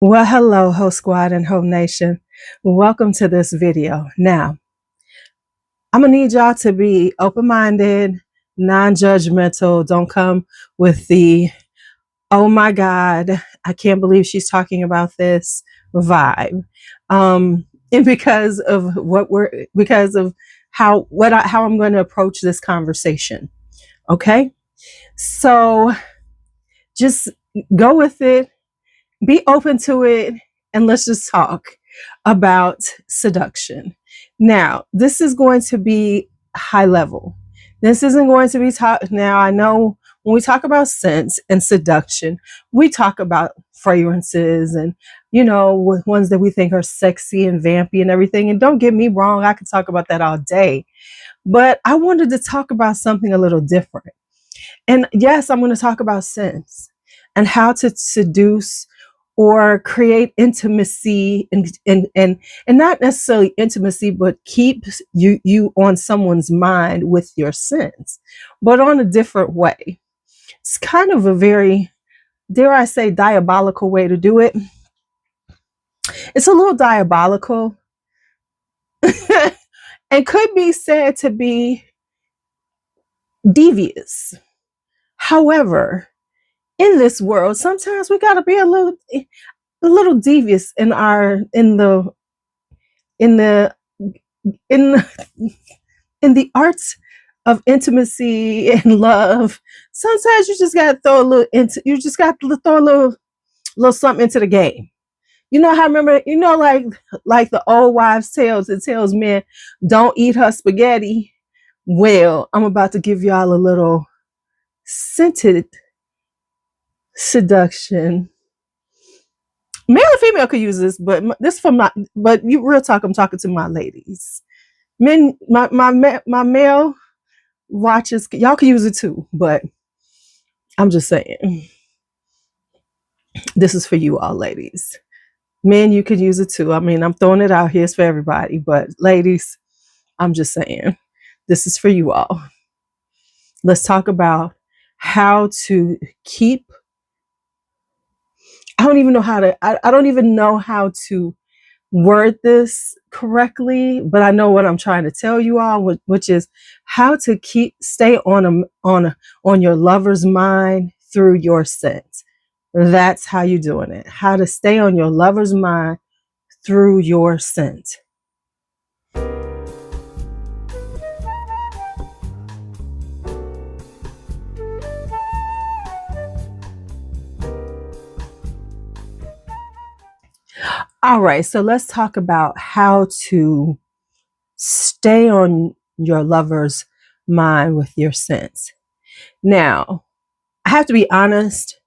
Well, hello, Ho Squad and Ho Nation. Welcome to this video. Now, I'm going to need y'all to be open-minded, non-judgmental. Don't come with the, oh my God, I can't believe she's talking about this vibe. And because of how I'm going to approach this conversation. Okay? So just go with it. Be open to it, and let's just talk about seduction. Now, this is going to be high level. This isn't going to be talk. Now, I know when we talk about scents and seduction, we talk about fragrances and, ones that we think are sexy and vampy and everything. And don't get me wrong, I could talk about that all day. But I wanted to talk about something a little different. And yes, I'm going to talk about scents and how to seduce or create intimacy and not necessarily intimacy, but keep you on someone's mind with your scents, but on a different way. It's kind of a very, dare I say, diabolical way to do it. It's a little diabolical and could be said to be devious. However, in this world, sometimes we got to be a little devious in the arts of intimacy and love. Sometimes you just got to throw a little something into the game. You know how I remember, like the old wives' tales, it tells men, don't eat her spaghetti. Well, I'm about to give y'all a little scented seduction. Male and female could use this, but this for but you real talk, I'm talking to my ladies. Men, my male watchers, y'all can use it too, but I'm just saying, this is for you all ladies. Men, you could use it too. I mean, I'm throwing it out here, it's for everybody, but ladies, I'm just saying, this is for you all. Let's talk about how to keep, I don't even know how to word this correctly, but I know what I'm trying to tell you all, which is how to stay on your lover's mind through your scent. That's how you're doing it. How to stay on your lover's mind through your scent. All right, so let's talk about how to stay on your lover's mind with your scents. Now, I have to be honest,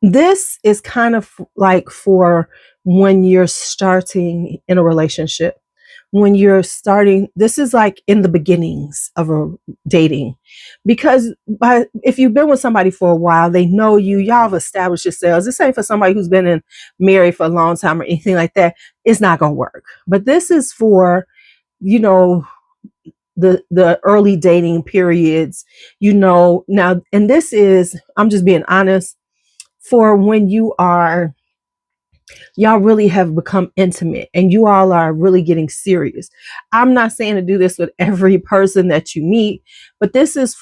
this is kind of like for when you're starting in a relationship. When you're starting, this is like in the beginnings of a dating, because if you've been with somebody for a while, they know you, y'all have established yourselves. This ain't for somebody who's been married for a long time or anything like that. It's not going to work. But this is for, the early dating periods, now, and this is, I'm just being honest, for when y'all really have become intimate and you all are really getting serious. I'm not saying to do this with every person that you meet, but this is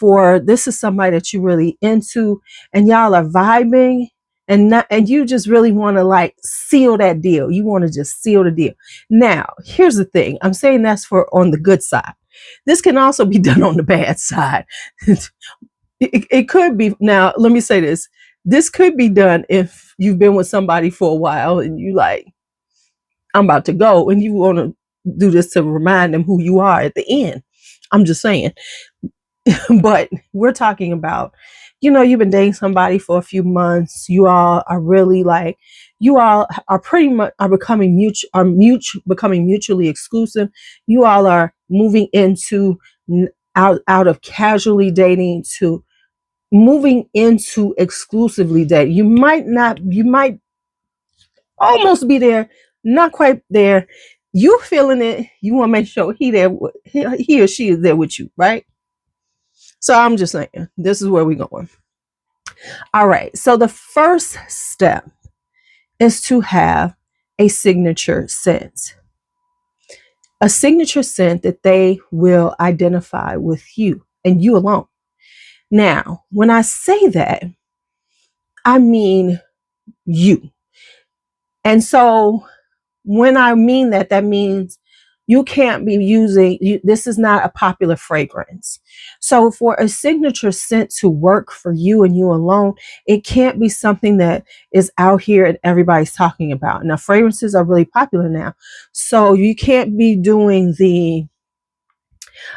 somebody that you're really into and y'all are vibing and you just really want to seal that deal. You want to just seal the deal. Now, here's the thing. I'm saying that's for on the good side. This can also be done on the bad side. It could be. Now, let me say this. This could be done if you've been with somebody for a while and you I'm about to go, and you want to do this to remind them who you are at the end. I'm just saying. But we're talking about, you've been dating somebody for a few months. You all are really you all are pretty much becoming mutually exclusive. You all are moving into out of casually dating to moving into exclusively dating. You might almost be there, not quite there. You feeling it. You want to make sure he or she is there with you, right? So I'm just saying, this is where we're going. All right. So the first step is to have a signature scent. A signature scent that they will identify with you and you alone. Now, when I say that, I mean you. And so when I mean that, that means you can't be using, this is not a popular fragrance. So for a signature scent to work for you and you alone, it can't be something that is out here and everybody's talking about. Now, fragrances are really popular now. So you can't be doing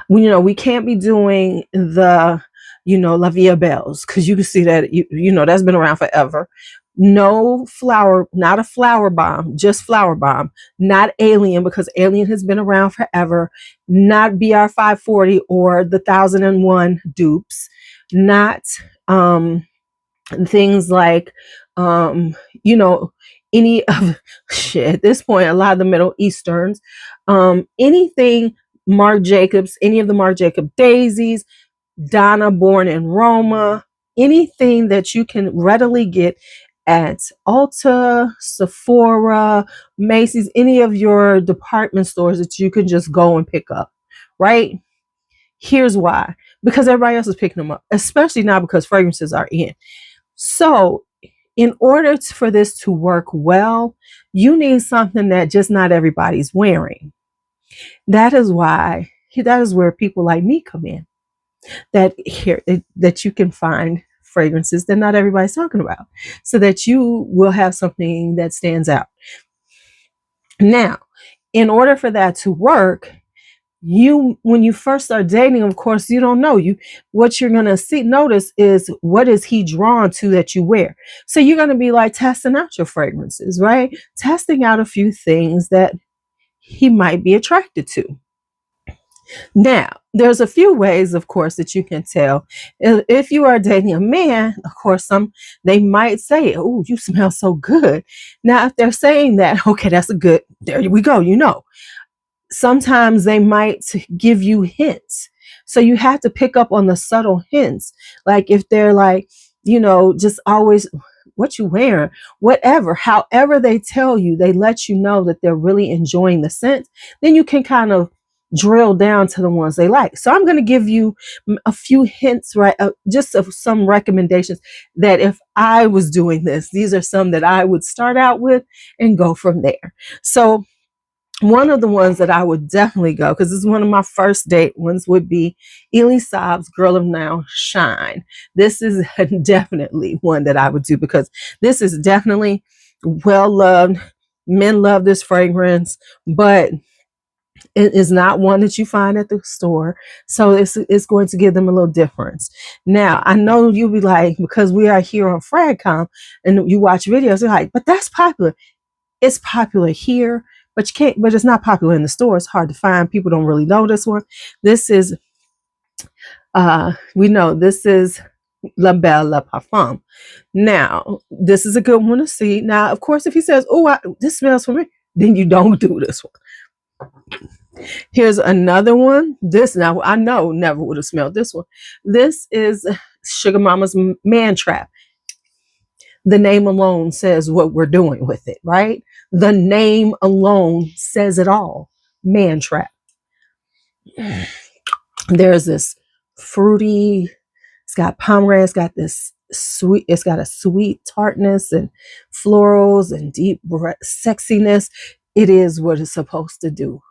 we can't be doing the, La Vie Belle's, because you can see that, that's been around forever. No flower, not a flower bomb, just flower bomb, not Alien, because Alien has been around forever, not BR 540 or the 1001 dupes, not things like, any of shit at this point, a lot of the Middle Easterns, anything Marc Jacobs, any of the Marc Jacob daisies, Donna Born in Roma, anything that you can readily get at Ulta, Sephora, Macy's, any of your department stores that you can just go and pick up, right? Here's why. Because everybody else is picking them up, especially now because fragrances are in. So in order for this to work well, you need something that just not everybody's wearing. That is where people like me come in. That you can find fragrances that not everybody's talking about, so that you will have something that stands out. Now, in order for that to work, when you first start dating, of course, you don't know. What you're gonna notice is, what is he drawn to that you wear. So you're gonna be like testing out your fragrances, right? Testing out a few things that he might be attracted to. Now, there's a few ways, of course, that you can tell. If you are dating a man, of course, they might say, "Oh, you smell so good." Now, if they're saying that, okay, that's a good, there we go, sometimes they might give you hints. So you have to pick up on the subtle hints. Like if they're like, just always, what you wearing, whatever, however they tell you, they let you know that they're really enjoying the scent. Then you can kind of drill down to the ones they like. So I'm going to give you a few hints, right? Just some recommendations that if I was doing this, these are some that I would start out with and go from there. So one of the ones that I would definitely go, because this is one of my first date ones, would be Elie Saab's Girl of Now Shine. This is definitely one that I would do, because this is definitely well loved. Men love this fragrance, but it is not one that you find at the store. So it's going to give them a little difference. Now, I know you'll be like, because we are here on Fragcom and you watch videos, you're like, but that's popular. It's popular here, but it's not popular in the store. It's hard to find. People don't really know this one. This is, we know this is La Belle La Parfum. Now, this is a good one to see. Now, of course, if he says, "Oh, this smells for me," then you don't do this one. Here's another one. Now I know never would have smelled this one. This is Sugar Mama's Man Trap. The name alone says what we're doing with it, right? The name alone says it all. Man Trap. There's this fruity, it's got pomegranate, it's got this sweet, it's got a sweet tartness and florals and deep sexiness. It is what it's supposed to do.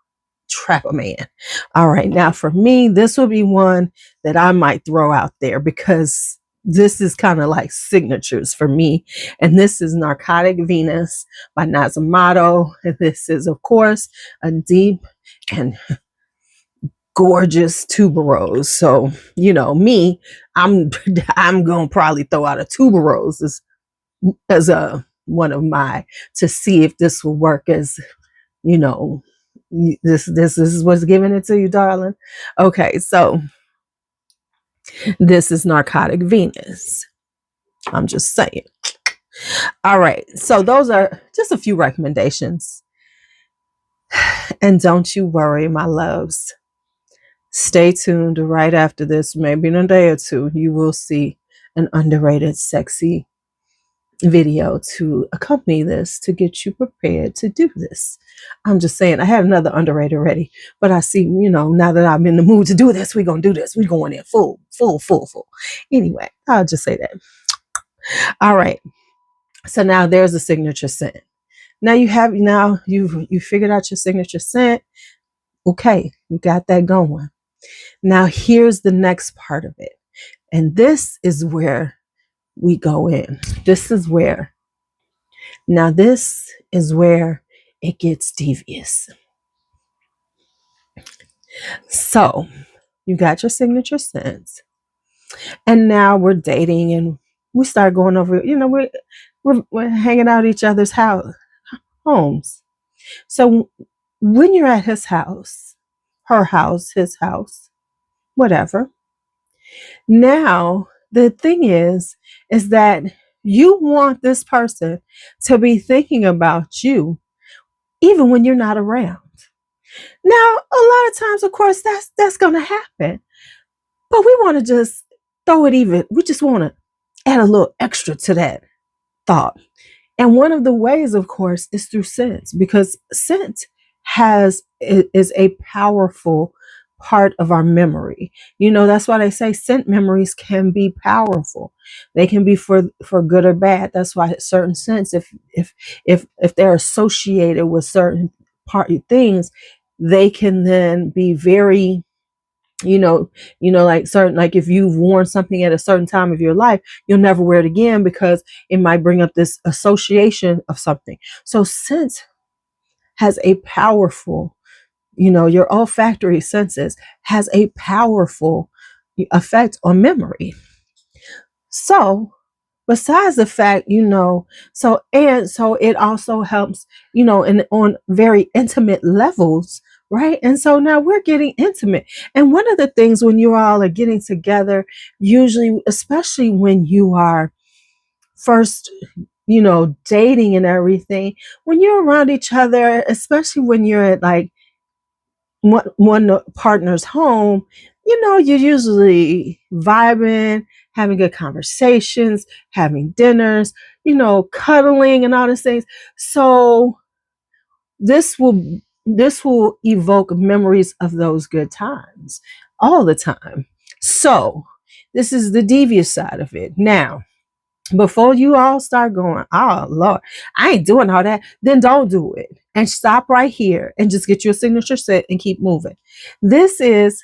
Trap a man. All right. Now for me, this will be one that I might throw out there, because this is kind of like signatures for me. And this is Narcotic Venus by Nazumato. And this is, of course, a deep and gorgeous tuberose. So, me, I'm going to probably throw out a tuberose as a one of my, to see if this will work as, this is what's giving it to you, darling. Okay, so this is Narcotic Venus. I'm just saying. All right, so those are just a few recommendations. And don't you worry, my loves. Stay tuned. Right after this, maybe in a day or two, you will see an underrated, sexy video to accompany this to get you prepared to do this. I'm just saying, I had another underrated ready, but I see, now that I'm in the mood to do this, we're going to do this. We're going in full. Anyway, I'll just say that. All right. So now there's a signature scent. Now you figured out your signature scent. Okay, you got that going. Now here's the next part of it. And this is where we go in. This is where it gets devious. So you got your signature scents. And now we're dating and we start going over, we're hanging out at each other's homes. So when you're at his house, her house, his house, whatever. Now, the thing is that you want this person to be thinking about you even when you're not around. Now, a lot of times, of course, that's going to happen. But we want to just throw it even. We just want to add a little extra to that thought. And one of the ways, of course, is through scent, because scent is a powerful part of our memory. That's why they say scent memories can be powerful. They can be for good or bad. That's why certain scents, if they're associated with certain things, they can then be very, like certain, like if you've worn something at a certain time of your life, you'll never wear it again because it might bring up this association of something. So scent has a powerful, your olfactory senses has a powerful effect on memory. So besides the fact, so it also helps, on very intimate levels, right? And so now we're getting intimate. And one of the things when you all are getting together, usually, especially when you are first, dating and everything, when you're around each other, especially when you're at like one partner's home, you're usually vibing, having good conversations, having dinners, cuddling and all these things. So this will evoke memories of those good times all the time. So this is the devious side of it. Now, before you all start going, oh Lord, I ain't doing all that, then don't do it. And stop right here and just get your signature set and keep moving. This is,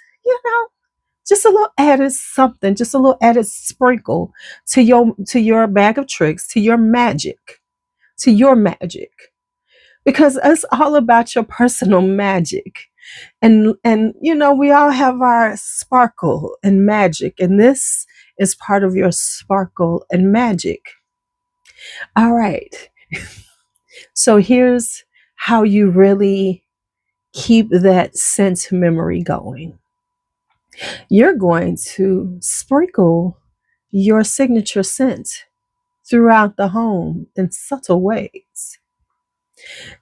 just a little added something, just a little added sprinkle to your bag of tricks, to your magic. Because it's all about your personal magic. And we all have our sparkle and magic, and this is part of your sparkle and magic. All right. So here's how you really keep that scent memory going. You're going to sprinkle your signature scent throughout the home in subtle ways.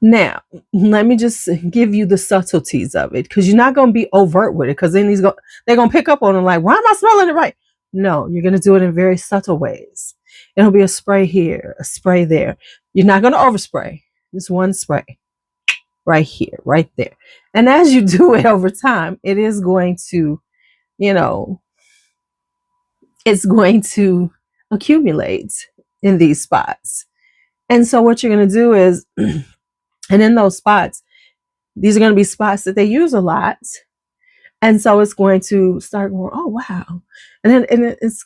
Now, let me just give you the subtleties of it, because you're not going to be overt with it, because then they're going to pick up on it like, why am I smelling it right? No, you're going to do it in very subtle ways. It'll be a spray here, a spray there. You're not going to overspray. Just one spray right here, right there. And as you do it over time, it is going to, it's going to accumulate in these spots. And so what you're going to do is, and in those spots, these are going to be spots that they use a lot. And so it's going to start going, oh, wow. And then it's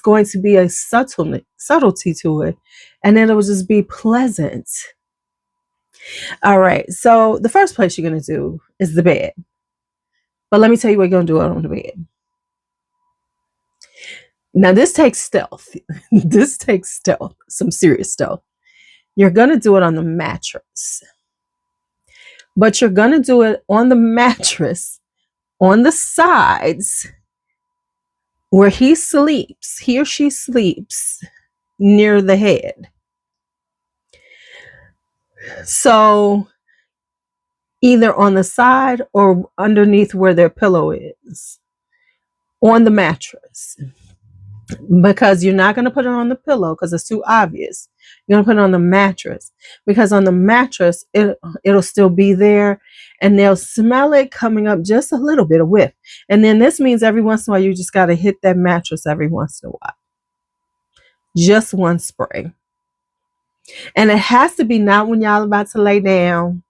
going to be a subtlety to it. And then it will just be pleasant. All right. So the first place you're going to do is the bed. But let me tell you what you're going to do on the bed. Now, this takes stealth. This takes stealth, some serious stealth. You're going to do it on the mattress. But you're going to do it on the mattress, on the sides where he or she sleeps near the head. So either on the side or underneath where their pillow is, on the mattress. because you're not going to put it on the pillow because it's too obvious. You're going to put it on the mattress, because on the mattress, it'll still be there, and they'll smell it coming up just a little bit of whiff. And then this means every once in a while, you just got to hit that mattress every once in a while. Just one spray. And it has to be not when y'all about to lay down.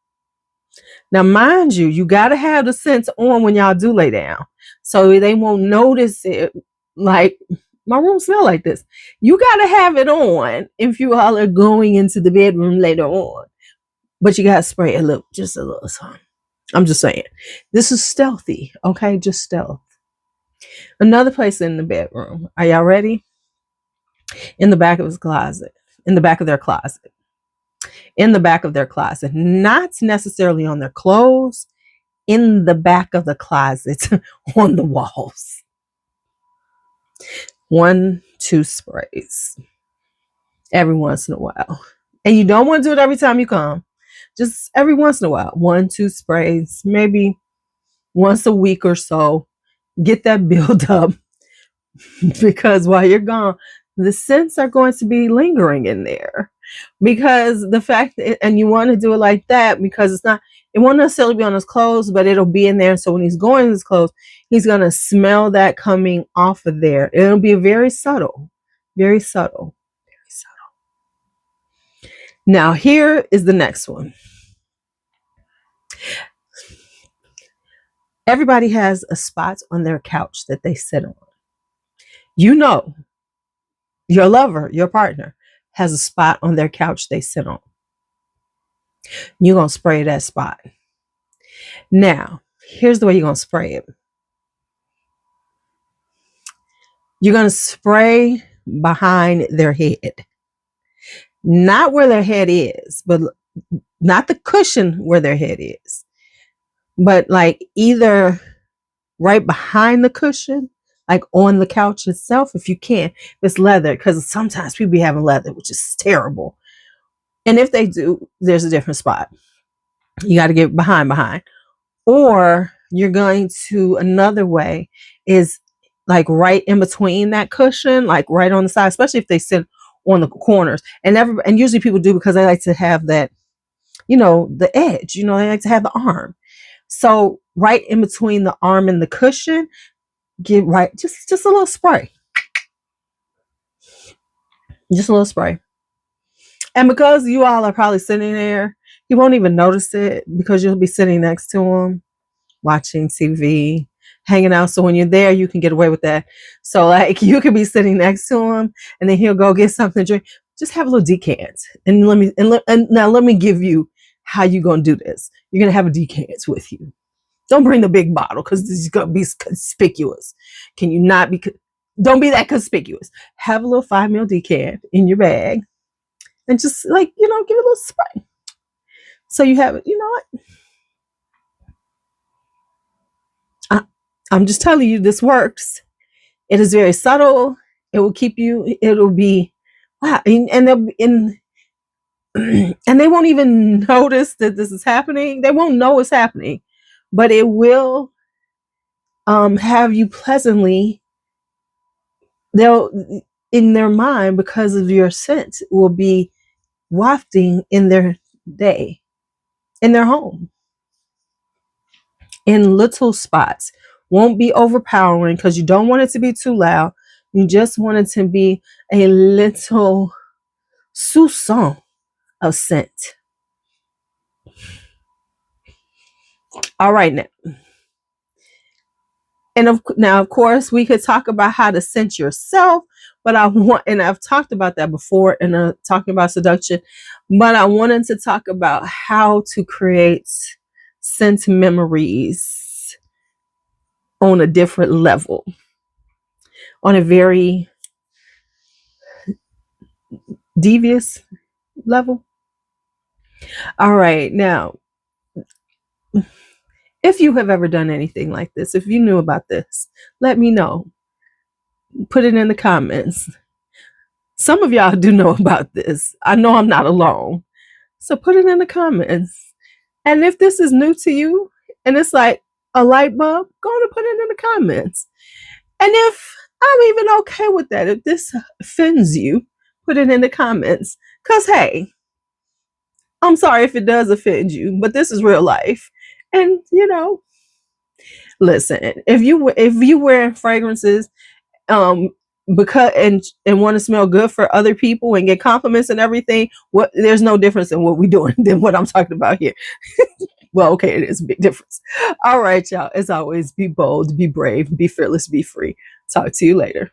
Now, mind you, you got to have the scents on when y'all do lay down, so they won't notice it. Like, my room smell like this. You got to have it on if you all are going into the bedroom later on. But you got to spray a little, just a little something. I'm just saying. This is stealthy, okay? Just stealth. Another place in the bedroom. Are y'all ready? In the back of his closet. In the back of their closet. In the back of their closet. Not necessarily on their clothes. In the back of the closet. On the walls. 1-2 sprays every once in a while. And you don't want to do it every time you come. Just every once in a while. 1-2 sprays, maybe once a week or so. Get that build up, because while you're gone, the scents are going to be lingering in there. Because the fact that, and you want to do it like that because it won't necessarily be on his clothes, but it'll be in there. So when he's going to his clothes, he's going to smell that coming off of there. It'll be very subtle, very subtle, very subtle. Now, here is the next one. Everybody has a spot on their couch that they sit on. You know, your lover, your partner, has a spot on their couch they sit on. You're going to spray that spot. Now, here's the way you're going to spray it. You're going to spray behind their head. Not where their head is, but not the cushion where their head is. But like either right behind the cushion, like on the couch itself, if you can. If it's leather, because sometimes people be having leather, which is terrible. And if they do, there's a different spot. You got to get behind. Or you're going to, another way is like right in between that cushion, like right on the side, especially if they sit on the corners. And usually people do because they like to have that, the edge, they like to have the arm. So right in between the arm and the cushion, get right, just a little spray. Just a little spray. And because you all are probably sitting there, he won't even notice it because you'll be sitting next to him, watching TV, hanging out. So when you're there, you can get away with that. So like you could be sitting next to him and then he'll go get something to drink. Just have a little decant. And now let me give you how you're going to do this. You're going to have a decant with you. Don't bring the big bottle because this is going to be conspicuous. Can you not be? Don't be that conspicuous. Have a little 5 ml decant in your bag and just give it a little spray. So you have, what? I'm just telling you, this works. It is very subtle. It will keep you, it'll be, wow. And they won't even notice that this is happening. They won't know it's happening, but it will have you pleasantly, they'll, in their mind, because of your scent, will be wafting in their day, in their home, in little spots. Won't be overpowering because you don't want it to be too loud. You just want it to be a little soupçon of scent. All right, now. And now, of course, we could talk about how to scent yourself, but I've talked about that before in talking about seduction, but I wanted to talk about how to create scent memories on a different level, on a very devious level. All right, now, if you have ever done anything like this, if you knew about this, let me know. Put it in the comments. Some of y'all do know about this. I know I'm not alone. So put it in the comments. And if this is new to you and it's like a light bulb, go on and put it in the comments. And if I'm even okay with that. If this offends you, put it in the comments. Because, hey, I'm sorry if it does offend you, but this is real life. And, listen, if you wearing fragrances um because and want to smell good for other people and get compliments and everything, what there's no difference in what we're doing than what I'm talking about here. Well, okay, it is a big difference. All right, y'all. As always, be bold, be brave, be fearless, be free. Talk to you later.